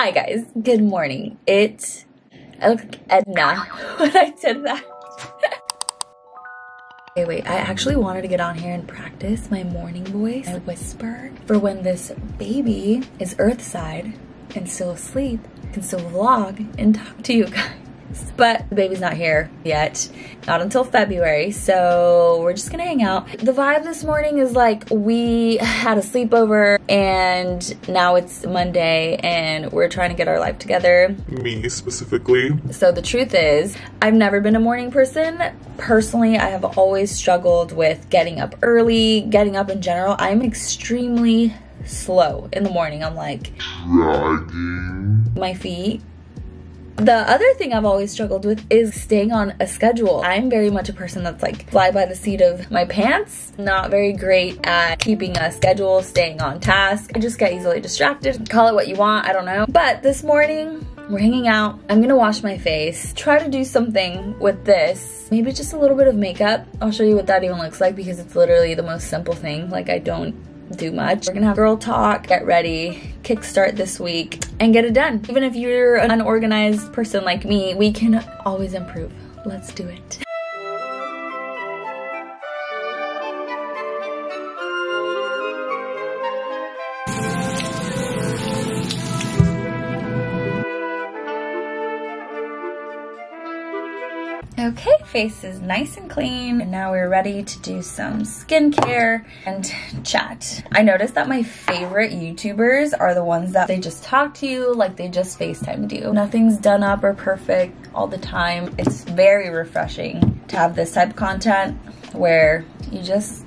Hi guys, good morning. I look like Edna when I said that. Okay, wait, I actually wanted to get on here and practice my morning voice. I whisper for when this baby is earthside and still asleep, can still vlog and talk to you guys. But the baby's not here yet, not until February, so we're just gonna hang out. The vibe this morning is like we had a sleepover and now it's Monday and we're trying to get our life together. Me specifically. So the truth is, I've never been a morning person. Personally, I have always struggled with getting up early, getting up in general. I'm extremely slow in the morning. I'm like dragging my feet. The other thing I've always struggled with is staying on a schedule. I'm very much a person that's like fly by the seat of my pants. Not very great at keeping a schedule, staying on task. I just get easily distracted. Call it what you want, I don't know. But this morning, we're hanging out. I'm gonna wash my face, try to do something with this. Maybe just a little bit of makeup. I'll show you what that even looks like because it's literally the most simple thing. Like I don't do much. We're gonna have girl talk, get ready, kickstart this week, and get it done. Even if you're an unorganized person like me, we can always improve. Let's do it. Okay, face is nice and clean, and now we're ready to do some skincare and chat. I noticed that my favorite YouTubers are the ones that they just talk to you like they just FaceTimed you. Nothing's done up or perfect all the time. It's very refreshing to have this type of content where you just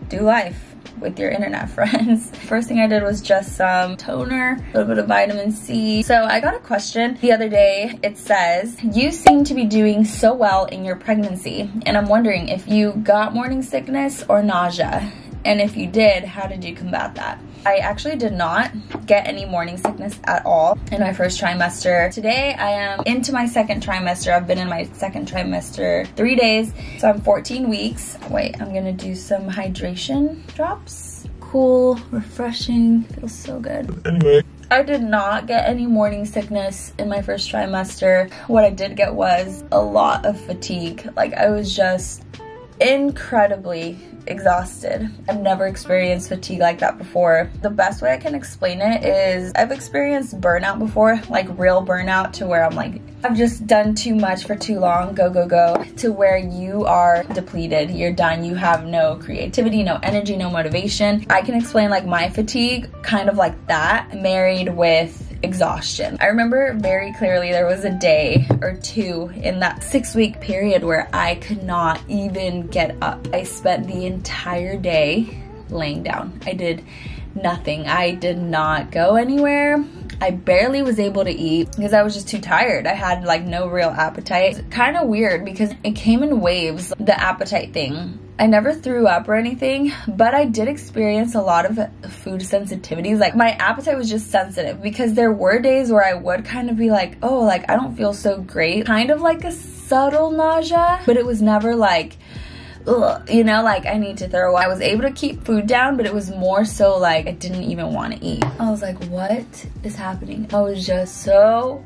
do life with your internet friends. First thing I did was just some toner, a little bit of vitamin C. So I got a question the other day. It says, you seem to be doing so well in your pregnancy, and I'm wondering if you got morning sickness or nausea, and if you did, how did you combat that? I actually did not get any morning sickness at all in my first trimester. Today I am into my second trimester. I've been in my second trimester 3 days, so I'm 14 weeks. Wait, I'm gonna do some hydration drops. Cool, refreshing, feels so good. Anyway. I did not get any morning sickness in my first trimester. What I did get was a lot of fatigue. Like I was just incredibly exhausted. I've never experienced fatigue like that before. The best way I can explain it is I've experienced burnout before, like real burnout, to where I'm like, I've just done too much for too long, go, go, go, to where you are depleted, you're done, you have no creativity, no energy, no motivation. I can explain like my fatigue kind of like that, married with exhaustion. I remember very clearly there was a day or two in that 6-week period where I could not even get up. I spent the entire day laying down. I did nothing. I did not go anywhere. I barely was able to eat because I was just too tired. I had like no real appetite. It's kind of weird because it came in waves, the appetite thing. I never threw up or anything, but I did experience a lot of food sensitivities. Like my appetite was just sensitive because there were days where I would kind of be like, oh, like I don't feel so great. Kind of like a subtle nausea, but it was never like, ugh, you know, like I need to throw up. I was able to keep food down, but it was more so like I didn't even want to eat. I was like, what is happening? I was just so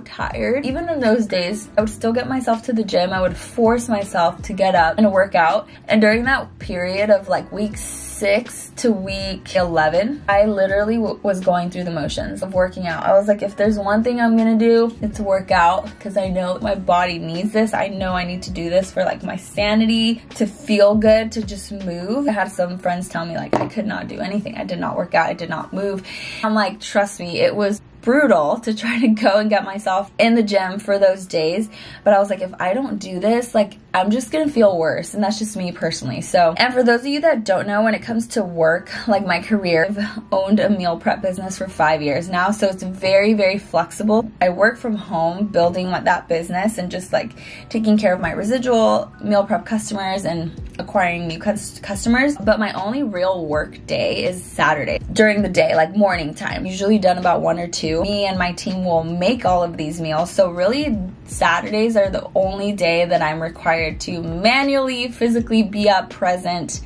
tired. Even in those days, I would still get myself to the gym. I would force myself to get up and work out. And during that period of like week 6 to week 11, I literally was going through the motions of working out. I was like, if there's one thing I'm gonna do, it's work out, because I know my body needs this. I know I need to do this for like my sanity, to feel good, to just move. I had some friends tell me like I could not do anything. I did not work out, I did not move. I'm like, trust me, it was brutal to try to go and get myself in the gym for those days, but I was like, if I don't do this, like I'm just gonna feel worse, and that's just me personally. So, and for those of you that don't know, when it comes to work, like my career, I've owned a meal prep business for 5 years now, so it's very flexible. I work from home building that business and just like taking care of my residual meal prep customers and acquiring new customers, but my only real work day is Saturday during the day, like morning time, usually done about 1 or 2. Me and my team will make all of these meals, so really Saturdays are the only day that I'm required to manually, physically be up present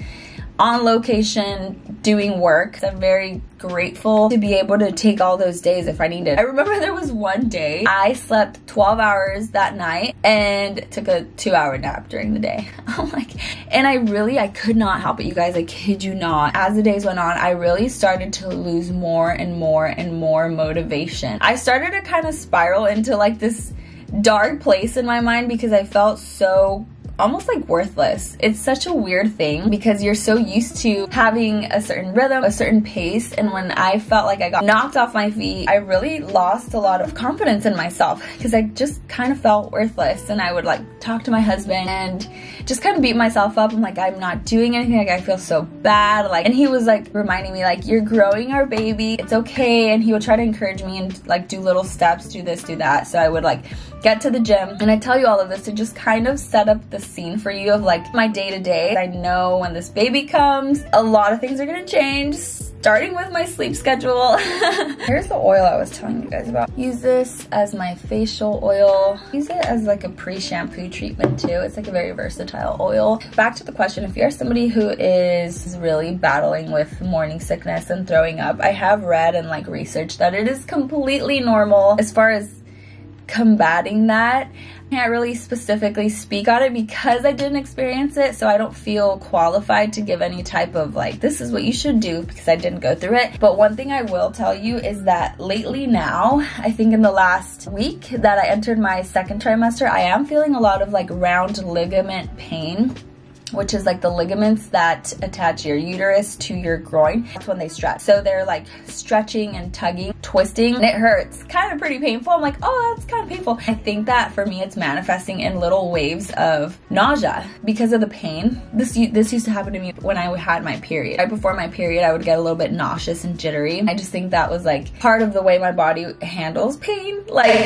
on location doing work. I'm very grateful to be able to take all those days if I needed. I remember there was one day I slept 12 hours that night and took a 2-hour nap during the day. I'm like, and I could not help it, you guys. I kid you not. As the days went on, I really started to lose more and more and more motivation. I started to kind of spiral into like this dark place in my mind because I felt so almost like worthless. It's such a weird thing because you're so used to having a certain rhythm, a certain pace, and when I felt like I got knocked off my feet, I really lost a lot of confidence in myself because I just kind of felt worthless. And I would like talk to my husband and just kind of beat myself up. I'm like, I'm not doing anything, like I feel so bad. Like, and he was like reminding me like, you're growing our baby, it's okay. And he would try to encourage me and like do little steps, do this, do that. So I would like get to the gym, and I tell you all of this to just kind of set up the scene for you of like my day-to-day. I know when this baby comes, a lot of things are gonna change, starting with my sleep schedule. Here's the oil I was telling you guys about. Use this as my facial oil. Use it as like a pre-shampoo treatment too. It's like a very versatile oil. Back to the question, if you're somebody who is really battling with morning sickness and throwing up, I have read and like researched that it is completely normal. As far as combating that, I can't really specifically speak on it because I didn't experience it, so I don't feel qualified to give any type of like, this is what you should do, because I didn't go through it. But one thing I will tell you is that lately now, I think in the last week that I entered my second trimester, I am feeling a lot of like round ligament pain, which is like the ligaments that attach your uterus to your groin. That's when they stretch. So they're like stretching and tugging, twisting, and it hurts. Kind of pretty painful. I'm like, oh, that's kind of painful. I think that for me, it's manifesting in little waves of nausea because of the pain. This used to happen to me when I had my period. Right before my period, I would get a little bit nauseous and jittery. I just think that was like part of the way my body handles pain. Like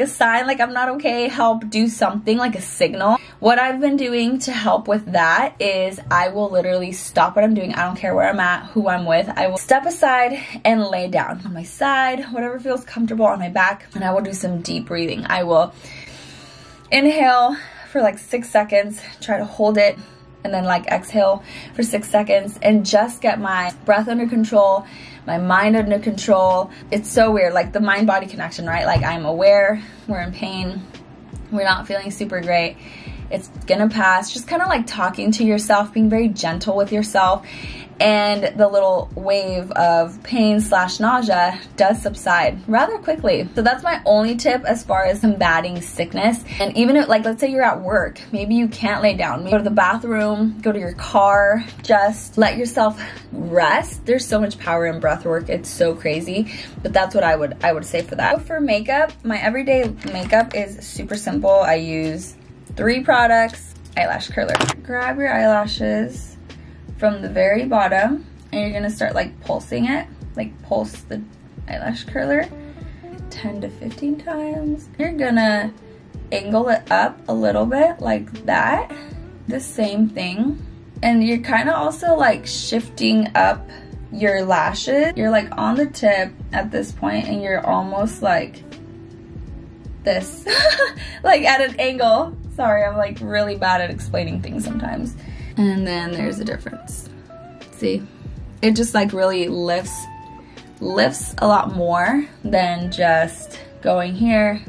a sign, like I'm not okay, help, do something, like a signal. What I've been doing to help with that is I will literally stop what I'm doing. I don't care where I'm at, who I'm with. I will step aside and lay down on my side, whatever feels comfortable, on my back, and I will do some deep breathing. I will inhale for like 6 seconds, try to hold it, and then like exhale for 6 seconds and just get my breath under control, my mind under control. It's so weird, like the mind-body connection, right? Like I'm aware, we're in pain, we're not feeling super great. It's gonna pass. Just kind of like talking to yourself, being very gentle with yourself, and the little wave of pain / nausea does subside rather quickly. So that's my only tip as far as combating sickness. And even if, like, let's say you're at work, maybe you can't lay down, maybe go to the bathroom, go to your car, just let yourself rest. There's so much power in breath work, it's so crazy. But that's what I would say for that. So for makeup, my everyday makeup is super simple. I use 3 products. Eyelash curler. Grab your eyelashes from the very bottom and you're gonna start like pulsing it, like pulse the eyelash curler 10 to 15 times. You're gonna angle it up a little bit like that. The same thing. And you're kind of also like shifting up your lashes. You're like on the tip at this point and you're almost like this, like at an angle. Sorry, I'm like really bad at explaining things sometimes. And then there's a difference. See, it just like really lifts a lot more than just going here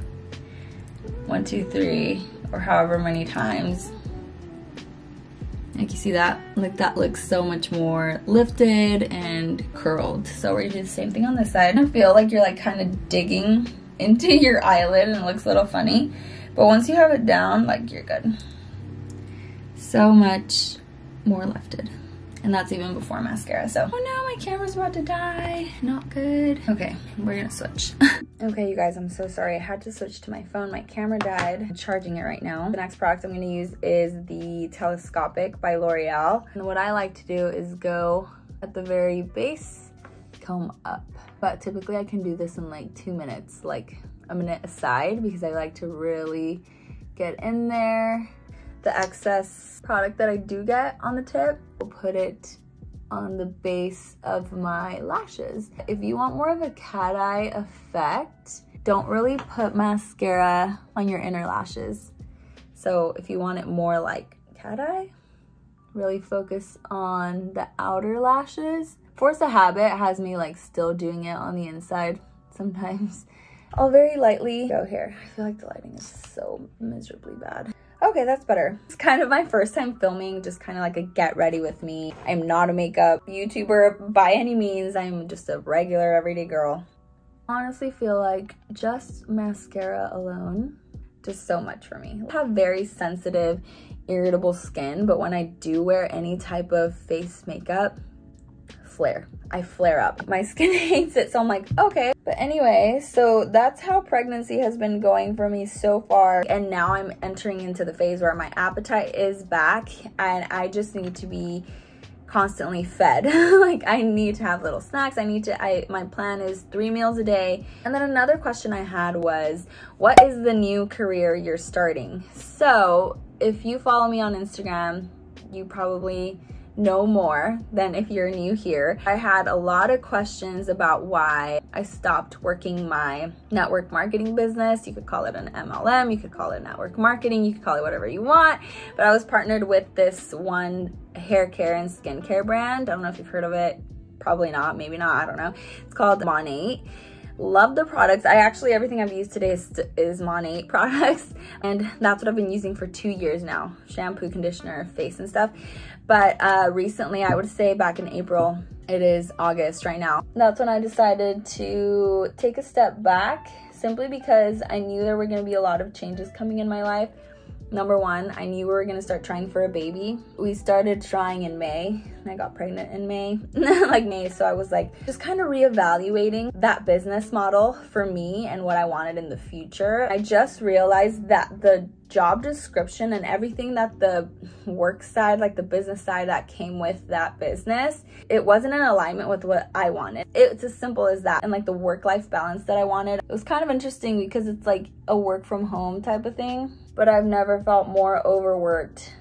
1, 2, 3, or however many times. Like you see that? Like that looks so much more lifted and curled. So we're gonna do the same thing on this side. I feel like you're like kind of digging into your eyelid and it looks a little funny. But once you have it down, like you're good. So much more lifted. And that's even before mascara, so. Oh no, my camera's about to die. Not good. Okay, we're gonna switch. Okay, you guys, I'm so sorry. I had to switch to my phone. My camera died. I'm charging it right now. The next product I'm gonna use is the Telescopic by L'Oreal. And what I like to do is go at the very base, comb up. But typically I can do this in like 2 minutes, like a minute aside, because I like to really get in there. The excess product that I do get on the tip, I'll put it on the base of my lashes. If you want more of a cat eye effect, don't really put mascara on your inner lashes. So if you want it more like cat eye, really focus on the outer lashes. Force a habit has me like still doing it on the inside sometimes. I'll very lightly go here. I feel like the lighting is so miserably bad. Okay, that's better. It's kind of my first time filming, just kind of like a get ready with me. I'm not a makeup YouTuber by any means. I'm just a regular everyday girl. Honestly feel like just mascara alone, just so much for me. I have very sensitive, irritable skin, but when I do wear any type of face makeup, I flare up. My skin hates it, so I'm like, okay. But anyway, so that's how pregnancy has been going for me so far. And now I'm entering into the phase where my appetite is back and I just need to be constantly fed. Like I need to have little snacks. My plan is 3 meals a day. And then another question I had was, what is the new career you're starting? So if you follow me on Instagram, you probably know more than if you're new here. I had a lot of questions about why I stopped working my network marketing business. You could call it an MLM, you could call it network marketing, you could call it whatever you want. But I was partnered with this one hair care and skincare brand. I don't know if you've heard of it. Probably not, maybe not, I don't know. It's called Monat. Love the products. Everything I've used today is Monat products, and that's what I've been using for 2 years now. Shampoo, conditioner, face and stuff. But recently, I would say back in April, it is August right now. That's when I decided to take a step back, simply because I knew there were gonna be a lot of changes coming in my life. Number one, I knew we were gonna start trying for a baby. We started trying in May, and I got pregnant in May, like May. So I was like, just kind of reevaluating that business model for me and what I wanted in the future. I just realized that the job description and everything that the work side, like the business side that came with that business, it wasn't in alignment with what I wanted. It's as simple as that. And like the work-life balance that I wanted, it was kind of interesting because it's like a work from home type of thing. But I've never felt more overworked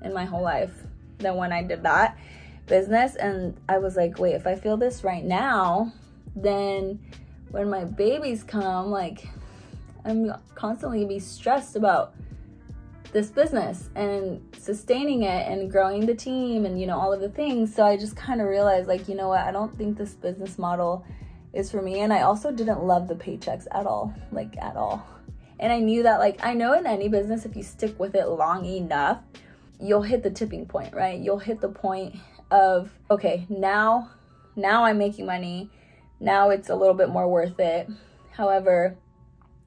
in my whole life than when I did that business. And I was like, wait, if I feel this right now, then when my babies come, like I'm constantly gonna be stressed about this business and sustaining it and growing the team and, you know, all of the things. So I just kind of realized, like, you know what, I don't think this business model is for me. And I also didn't love the paychecks at all, like at all. And I knew that, like, I know in any business, if you stick with it long enough, you'll hit the tipping point, right? You'll hit the point of, okay, now I'm making money. Now it's a little bit more worth it. However,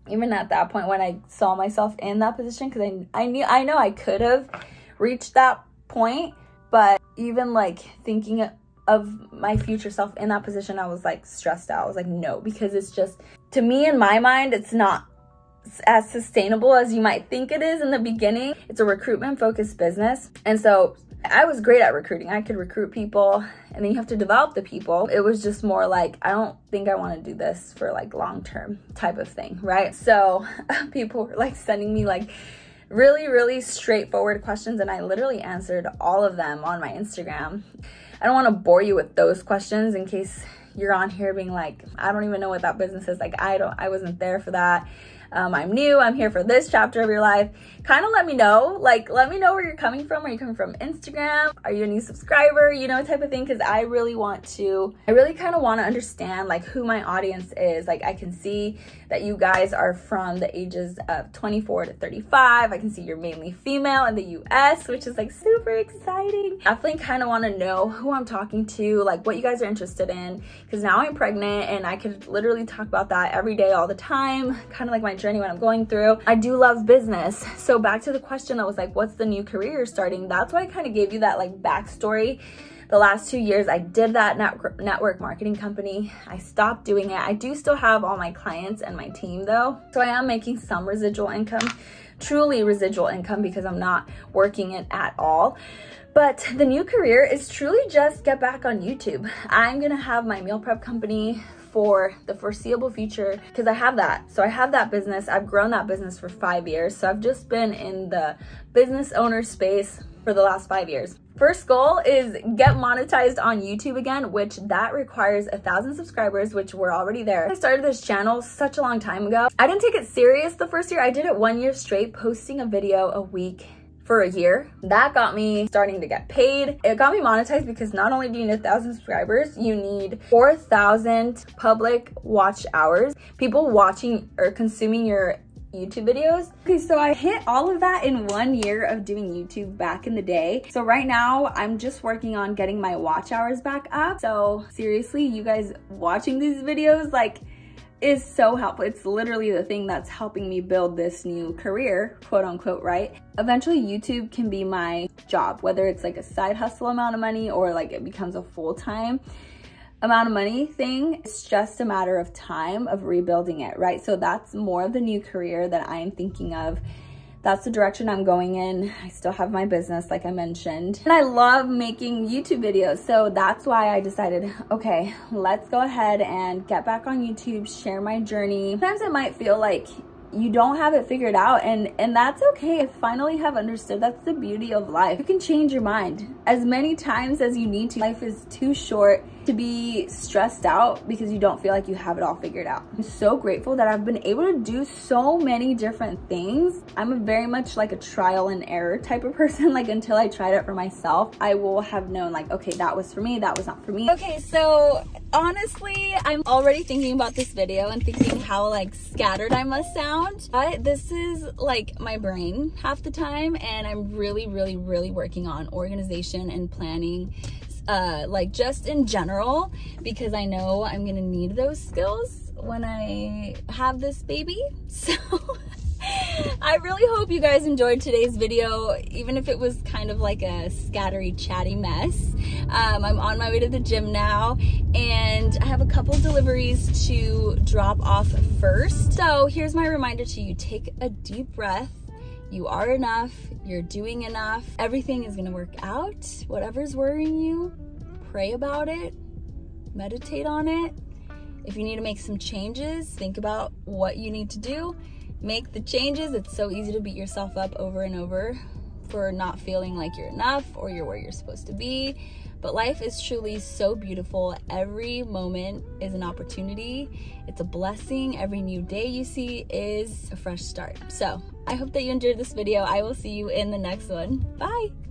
even at that point when I saw myself in that position, because I know I could have reached that point, but even like thinking of my future self in that position, I was like stressed out. I was like, no, because it's just, to me, in my mind, it's not as sustainable as you might think it is in the beginning. It's a recruitment focused business. And so I was great at recruiting. I could recruit people, and then you have to develop the people. It was just more like, I don't think I want to do this for like long-term type of thing, right? So people were like sending me like really straightforward questions, and I literally answered all of them on my Instagram. I don't want to bore you with those questions in case you're on here being like, I don't even know what that business is. Like, I wasn't there for that. I'm new, I'm here for this chapter of your life. Kind of let me know, like, let me know where you're coming from. Are you coming from Instagram? Are you a new subscriber? You know, type of thing. Because I really kind of want to understand like who my audience is. Like, I can see that you guys are from the ages of 24 to 35. I can see you're mainly female in the US, which is like super exciting. Definitely kind of want to know who I'm talking to, like what you guys are interested in, because now I'm pregnant and I could literally talk about that every day, all the time, kind of like my journey, what I'm going through. I do love business. So back to the question that was like, what's the new career you're starting? That's why I kind of gave you that like backstory. The last 2 years, I did that network marketing company. I stopped doing it. I do still have all my clients and my team though. So I am making some residual income, truly residual income, because I'm not working it at all. But the new career is truly just get back on YouTube. I'm gonna have my meal prep company for the foreseeable future, because I have that. So I have that business. I've grown that business for 5 years. So I've just been in the business owner space for the last 5 years. First goal is get monetized on YouTube again, which that requires 1,000 subscribers, which we're already there. I started this channel such a long time ago. I didn't take it serious the first year. I did it 1 year straight, posting a video a week for a year. That got me starting to get paid. It got me monetized because not only do you need 1,000 subscribers, you need 4,000 public watch hours, people watching or consuming your YouTube videos. Okay, so I hit all of that in 1 year of doing YouTube back in the day. So right now I'm just working on getting my watch hours back up. So seriously, you guys watching these videos like is so helpful. It's literally the thing that's helping me build this new career, quote unquote, right? Eventually YouTube can be my job, whether it's like a side hustle amount of money or like it becomes a full-time amount of money thing. It's just a matter of time of rebuilding it, right? So that's more of the new career that I am thinking of. That's the direction I'm going in. I still have my business, like I mentioned, and I love making YouTube videos. So that's why I decided, okay, let's go ahead and get back on YouTube, share my journey. Sometimes it might feel like you don't have it figured out, and that's okay. I finally have understood that's the beauty of life. You can change your mind as many times as you need to. Life is too short to be stressed out because you don't feel like you have it all figured out. I'm so grateful that I've been able to do so many different things. I'm a very much like a trial and error type of person. Like until I tried it for myself, I will have known like, okay, that was for me, that was not for me. Okay, so honestly, I'm already thinking about this video and thinking how like scattered I must sound. But this is like my brain half the time, and I'm really working on organization and planning, like just in general, because I know I'm gonna need those skills when I have this baby. So I really hope you guys enjoyed today's video, even if it was kind of like a scattery, chatty mess. I'm on my way to the gym now, and I have a couple deliveries to drop off first. So here's my reminder to you: take a deep breath. You are enough. You're doing enough. Everything is gonna work out. Whatever's worrying you, pray about it, meditate on it. If you need to make some changes, think about what you need to do. Make the changes. It's so easy to beat yourself up over and over for not feeling like you're enough or you're where you're supposed to be. But life is truly so beautiful. Every moment is an opportunity. It's a blessing. Every new day you see is a fresh start. So I hope that you enjoyed this video. I will see you in the next one. Bye.